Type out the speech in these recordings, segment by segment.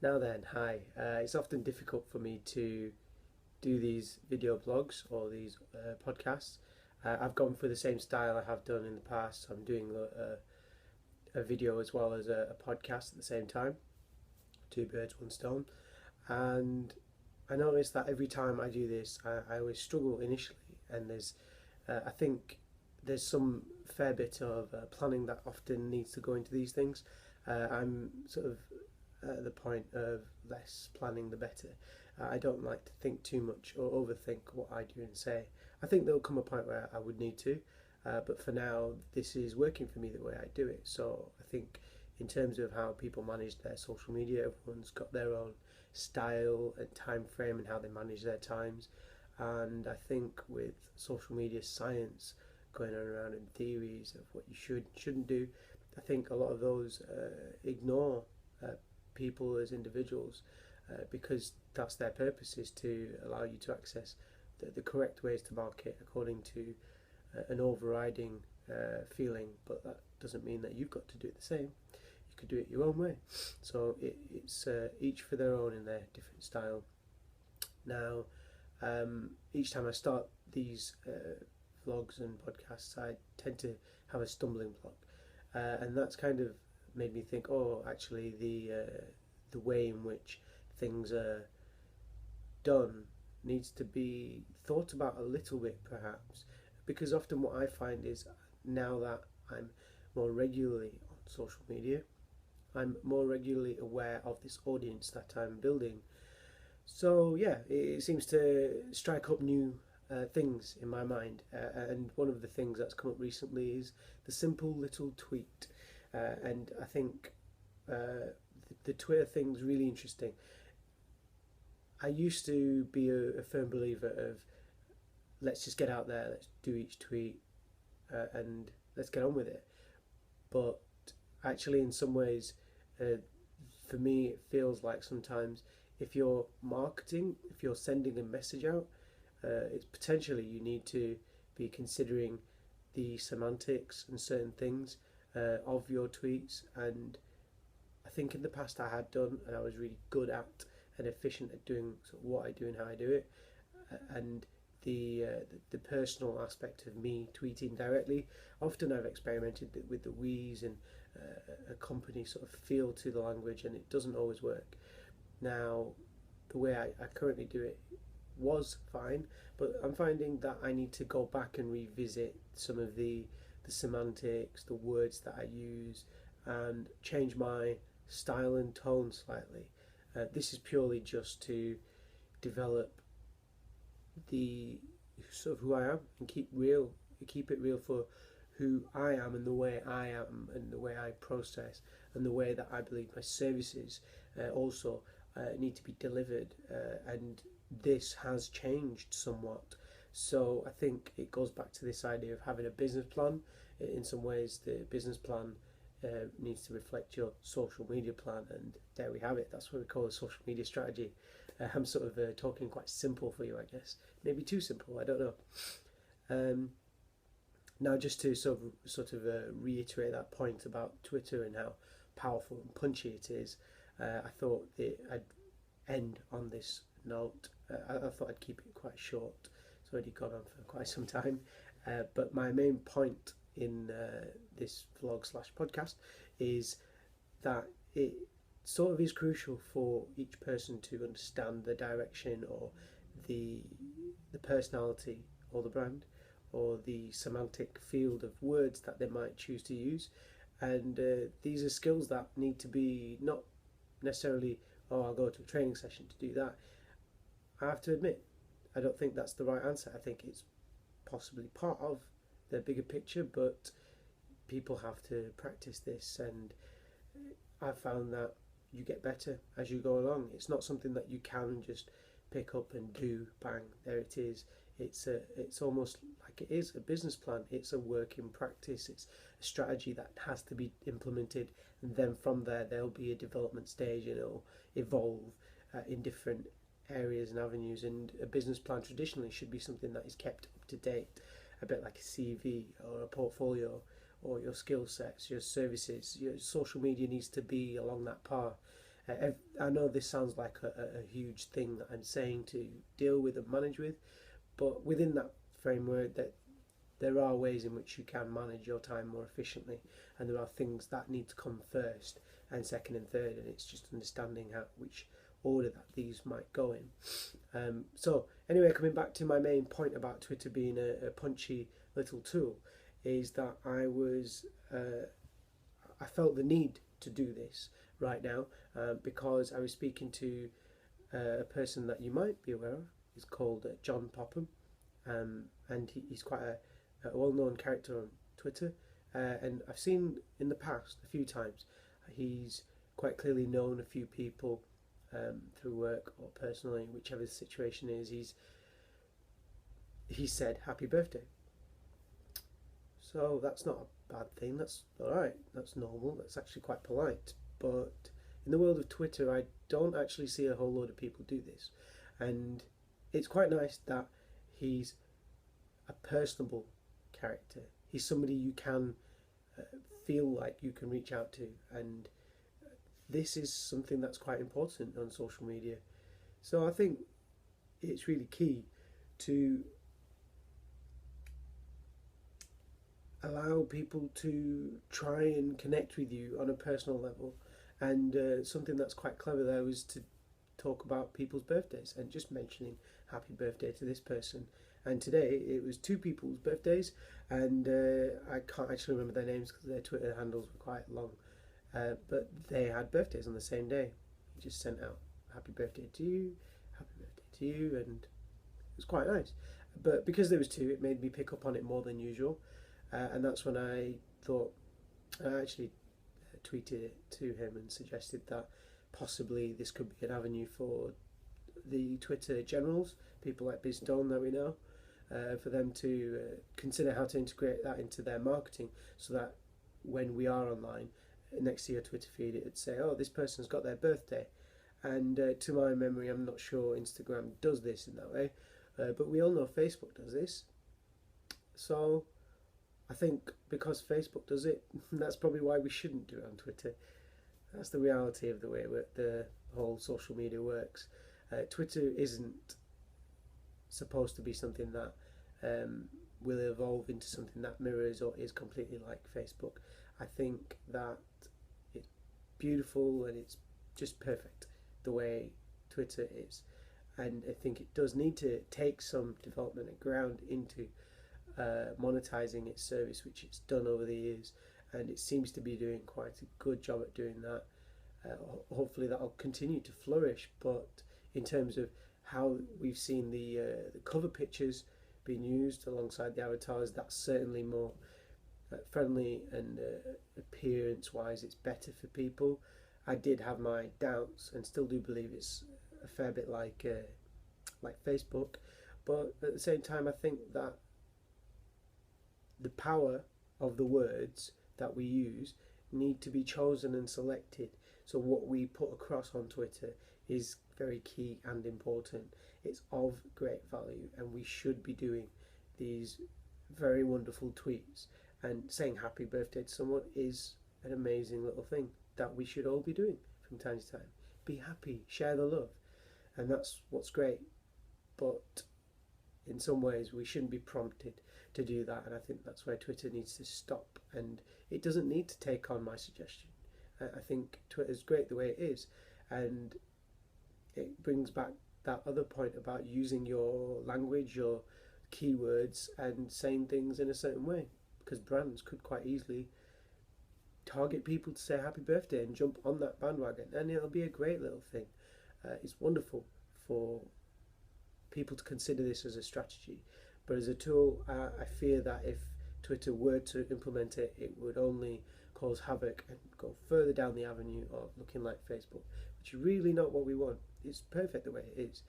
Now then, hi. It's often difficult for me to do these video blogs or these podcasts. I've gone for the same style I have done in the past. I'm doing a video as well as a podcast at the same time. Two birds, one stone. And I notice that every time I do this, I always struggle initially. And I think there's some fair bit of planning that often needs to go into these things. I'm sort of at the point of less planning the better. I don't like to think too much or overthink what I do and say. I think there'll come a point where I would need to, but for now, this is working for me the way I do it. So I think in terms of how people manage their social media, everyone's got their own style and time frame and how they manage their times. And I think with social media science going around in theories of what you should and shouldn't do, I think a lot of those ignore people as individuals because that's their purpose, is to allow you to access the correct ways to market according to an overriding feeling, but that doesn't mean that you've got to do it the same. You could do it your own way. So it's each for their own in their different style. Now, each time I start these vlogs and podcasts, I tend to have a stumbling block, and that's kind of made me think, oh, actually the way in which things are done needs to be thought about a little bit, perhaps, because often what I find is, now that I'm more regularly on social media, I'm more regularly aware of this audience that I'm building. So yeah, it seems to strike up new things in my mind, and one of the things that's come up recently is the simple little tweet. And I think the Twitter thing's really interesting. I used to be a firm believer of, let's just get out there, let's do each tweet, and let's get on with it. But actually, in some ways, for me, it feels like sometimes if you're marketing, if you're sending a message out, it's potentially you need to be considering the semantics and certain things of your tweets. And I think in the past I had done, and I was really good at and efficient at doing sort of what I do and how I do it. And the personal aspect of me tweeting directly, often I've experimented with the we's and a company sort of feel to the language, and it doesn't always work. Now, the way I currently do it was fine, but I'm finding that I need to go back and revisit some of the semantics, the words that I use, and change my style and tone slightly. This is purely just to develop the sort of who I am and keep it real for who I am and the way I am and the way I process and the way that I believe my services also need to be delivered, and this has changed somewhat. So I think it goes back to this idea of having a business plan. In some ways, the business plan needs to reflect your social media plan, and there we have it. That's what we call a social media strategy. I'm sort of talking quite simple for you, I guess. Maybe too simple, I don't know. Now, just to sort of reiterate that point about Twitter and how powerful and punchy it is, I thought I'd end on this note. I thought I'd keep it quite short. It's already gone on for quite some time. But my main point in this vlog slash podcast is that it sort of is crucial for each person to understand the direction or the personality or the brand or the semantic field of words that they might choose to use. And these are skills that need to be not necessarily, oh, I'll go to a training session to do that. I have to admit, I don't think that's the right answer. I think it's possibly part of the bigger picture, but people have to practice this, and I've found that you get better as you go along. It's not something that you can just pick up and do, bang, there it is. It's almost like it is a business plan. It's a work in practice. It's a strategy that has to be implemented, and then from there there'll be a development stage, and it'll evolve in different areas and avenues. And a business plan traditionally should be something that is kept up to date, a bit like a CV or a portfolio, or your skill sets, your services. Your social media needs to be along that path. I know this sounds like a huge thing that I'm saying to deal with and manage with, but within that framework, that there are ways in which you can manage your time more efficiently, and there are things that need to come first and second and third, and it's just understanding which order that these might go in. So anyway, coming back to my main point about Twitter being a punchy little tool, is that I felt the need to do this right now because I was speaking to a person that you might be aware of. He's called John Popham, and he's quite a well-known character on Twitter, and I've seen in the past a few times he's quite clearly known a few people through work or personally, whichever the situation is. He said happy birthday, so that's not a bad thing. That's all right. That's normal. That's actually quite polite. But in the world of Twitter, I don't actually see a whole load of people do this, and it's quite nice that he's a personable character. He's somebody you can feel like you can reach out to, and this is something that's quite important on social media. So I think it's really key to allow people to try and connect with you on a personal level, and something that's quite clever there was to talk about people's birthdays and just mentioning happy birthday to this person. And today it was two people's birthdays, and I can't actually remember their names because their Twitter handles were quite long, but they had birthdays on the same day. He just sent out happy birthday to you, happy birthday to you, and it was quite nice. But because there was two, it made me pick up on it more than usual, and that's when I thought, I actually tweeted it to him and suggested that possibly this could be an avenue for the Twitter generals, people like BizStone that we know, for them to consider how to integrate that into their marketing, so that when we are online, next to your Twitter feed, it would say, oh, this person's got their birthday. And to my memory, I'm not sure Instagram does this in that way, but we all know Facebook does this. So I think because Facebook does it, that's probably why we shouldn't do it on Twitter. That's the reality of the way the whole social media works. Twitter isn't supposed to be something that will evolve into something that mirrors or is completely like Facebook. I think that it's beautiful and it's just perfect the way Twitter is, and I think it does need to take some development and ground into monetizing its service, which it's done over the years, and it seems to be doing quite a good job at doing that. Hopefully that'll continue to flourish, but in terms of how we've seen the cover pictures being used alongside the avatars, that's certainly more friendly, and appearance wise it's better for people. I did have my doubts and still do believe it's a fair bit like Facebook, but at the same time I think that the power of the words that we use need to be chosen and selected. So what we put across on Twitter is very key and important. It's of great value, and we should be doing these very wonderful tweets, and saying happy birthday to someone is an amazing little thing that we should all be doing from time to time. Be happy, share the love, and that's what's great. But in some ways we shouldn't be prompted to do that, and I think that's where Twitter needs to stop, and it doesn't need to take on my suggestion. I think Twitter's great the way it is, and it brings back that other point about using your language, your keywords, and saying things in a certain way, because brands could quite easily target people to say happy birthday and jump on that bandwagon, and it'll be a great little thing. It's wonderful for people to consider this as a strategy, but as a tool, I fear that if Twitter were to implement it, it would only cause havoc and go further down the avenue of looking like Facebook, which is really not what we want. It's perfect the way it is.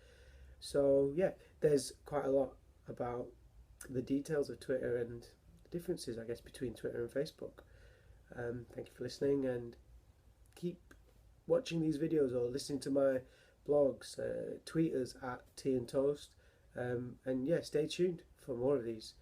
So yeah, there's quite a lot about the details of Twitter and the differences, I guess, between Twitter and Facebook. Thank you for listening, and keep watching these videos or listening to my blogs. Tweet us at Tea and Toast, and yeah, stay tuned for more of these.